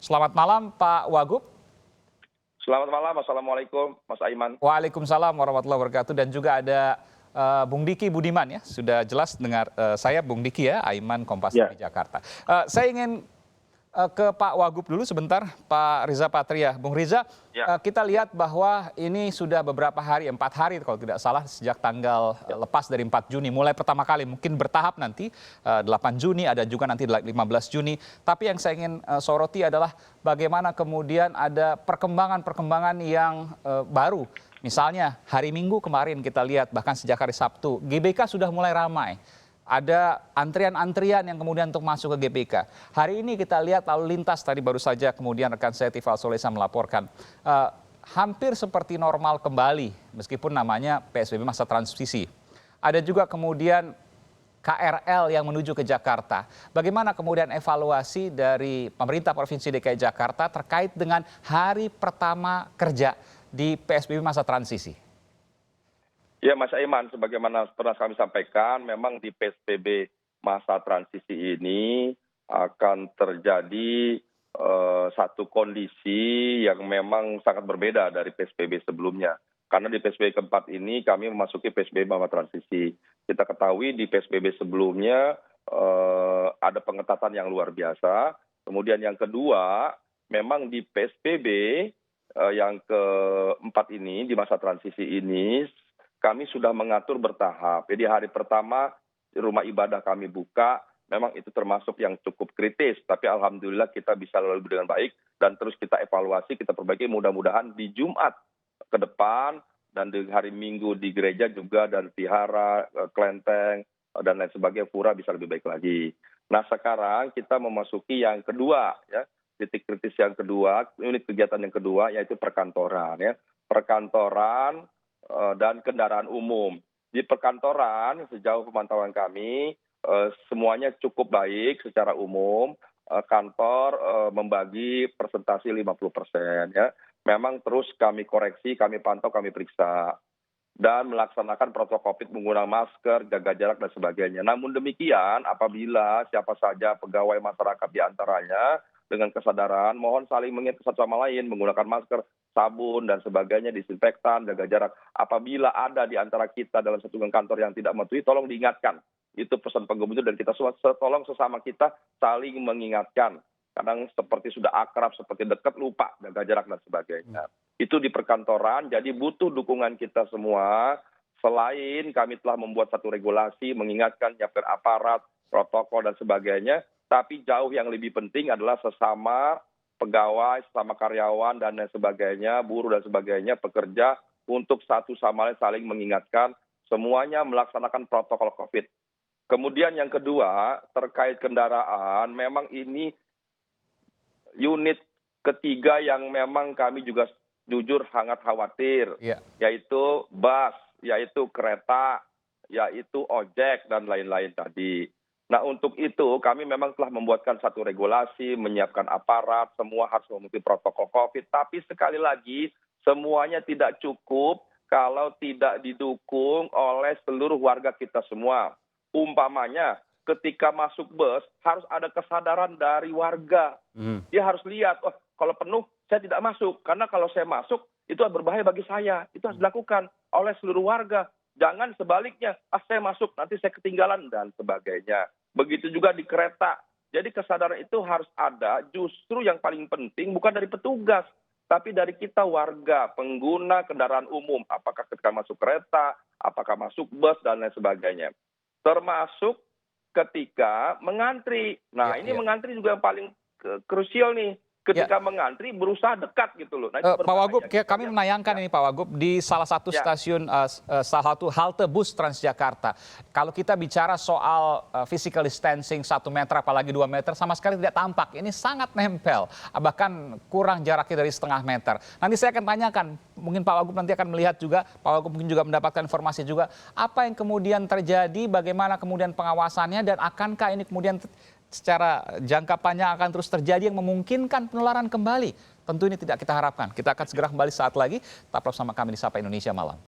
Selamat malam Pak Wagub. Selamat malam, Assalamualaikum Mas Aiman. Waalaikumsalam warahmatullahi wabarakatuh. Dan juga ada Bung Diki Budiman ya. Sudah jelas dengar saya Bung Diki ya, Aiman Kompas Ya, TV Jakarta. Saya ingin ke Pak Wagub dulu sebentar, Pak Riza Patria. Bung Riza, ya, kita lihat bahwa ini sudah beberapa hari, 4 hari kalau tidak salah sejak tanggal lepas dari 4 Juni. Mulai pertama kali, mungkin bertahap nanti 8 Juni, ada juga nanti 15 Juni. Tapi yang saya ingin soroti adalah bagaimana kemudian ada perkembangan-perkembangan yang baru. Misalnya hari Minggu kemarin kita lihat, bahkan sejak hari Sabtu, GBK sudah mulai ramai. Ada antrian-antrian yang kemudian untuk masuk ke GBK. Hari ini kita lihat lalu lintas, tadi baru saja kemudian rekan saya Tifal Solesa melaporkan. Hampir seperti normal kembali, meskipun namanya PSBB masa transisi. Ada juga kemudian KRL yang menuju ke Jakarta. Bagaimana kemudian evaluasi dari pemerintah Provinsi DKI Jakarta terkait dengan hari pertama kerja di PSBB masa transisi? ya Mas Aiman, sebagaimana pernah kami sampaikan, memang di PSBB masa transisi ini akan terjadi satu kondisi yang memang sangat berbeda dari PSBB sebelumnya. Karena di PSBB keempat ini kami memasuki PSBB masa transisi. Kita ketahui di PSBB sebelumnya ada pengetatan yang luar biasa. Kemudian yang kedua, memang di PSBB yang keempat ini, di masa transisi ini, kami sudah mengatur bertahap. Jadi hari pertama rumah ibadah kami buka, memang itu termasuk yang cukup kritis. Tapi alhamdulillah kita bisa lalui dengan baik dan terus kita evaluasi, kita perbaiki mudah-mudahan di Jumat ke depan dan di hari Minggu di gereja juga dan vihara, kelenteng dan lain sebagainya pura bisa lebih baik lagi. Nah sekarang kita memasuki yang kedua ya, titik kritis yang kedua, unit kegiatan yang kedua yaitu perkantoran ya. Perkantoran dan kendaraan umum. Di perkantoran sejauh pemantauan kami semuanya cukup baik secara umum. Kantor membagi persentase 50% ya. Memang terus kami koreksi, kami pantau, kami periksa dan melaksanakan protokol COVID menggunakan masker, jaga jarak dan sebagainya. Namun demikian apabila siapa saja pegawai masyarakat di antaranya dengan kesadaran mohon saling mengingat satu sama lain menggunakan masker, sabun dan sebagainya, disinfektan, jaga jarak. Apabila ada di antara kita dalam satu kantor yang tidak mematuhi, tolong diingatkan. Itu pesan Pak Gubernur dan kita semua tolong sesama kita saling mengingatkan. Kadang seperti sudah akrab, seperti dekat, lupa jaga jarak dan sebagainya. Itu di perkantoran, jadi butuh dukungan kita semua. Selain kami telah membuat satu regulasi, mengingatkan, nyiapkan aparat, protokol dan sebagainya. Tapi jauh yang lebih penting adalah sesama pegawai, sesama karyawan dan lain sebagainya, buruh dan sebagainya, pekerja untuk satu sama lain saling mengingatkan semuanya melaksanakan protokol COVID. Kemudian yang kedua terkait kendaraan, memang ini unit ketiga yang memang kami juga jujur sangat khawatir, yaitu bus, yaitu kereta, yaitu ojek dan lain-lain tadi. Nah untuk itu kami memang telah membuatkan satu regulasi, menyiapkan aparat, semua harus memiliki protokol COVID. Tapi sekali lagi semuanya tidak cukup kalau tidak didukung oleh seluruh warga kita semua. Umpamanya ketika masuk bus harus ada kesadaran dari warga. Dia harus lihat, oh kalau penuh saya tidak masuk. Karena kalau saya masuk itu berbahaya bagi saya. Itu harus dilakukan oleh seluruh warga. Jangan sebaliknya, saya masuk nanti saya ketinggalan dan sebagainya. Begitu juga di kereta. Jadi kesadaran itu harus ada, justru yang paling penting bukan dari petugas, tapi dari kita warga, pengguna kendaraan umum. Apakah ketika masuk kereta, apakah masuk bus, dan lain sebagainya. Termasuk ketika mengantri. Nah ini mengantri juga yang paling krusial nih. Ketika mengantri berusaha dekat gitu loh. Nah, Pak Wagub, kami menayangkan ini Pak Wagub di salah satu stasiun, salah satu halte bus Transjakarta. Kalau kita bicara soal physical distancing 1 meter apalagi 2 meter sama sekali tidak tampak. Ini sangat nempel, bahkan kurang jaraknya dari setengah meter. Nanti saya akan tanyakan, mungkin Pak Wagub nanti akan melihat juga, Pak Wagub mungkin juga mendapatkan informasi juga, apa yang kemudian terjadi, bagaimana kemudian pengawasannya dan akankah ini kemudian secara jangka panjang akan terus terjadi yang memungkinkan penularan kembali. Tentu ini tidak kita harapkan. Kita akan segera kembali saat lagi. Tetaplah bersama kami di Sapa Indonesia Malam.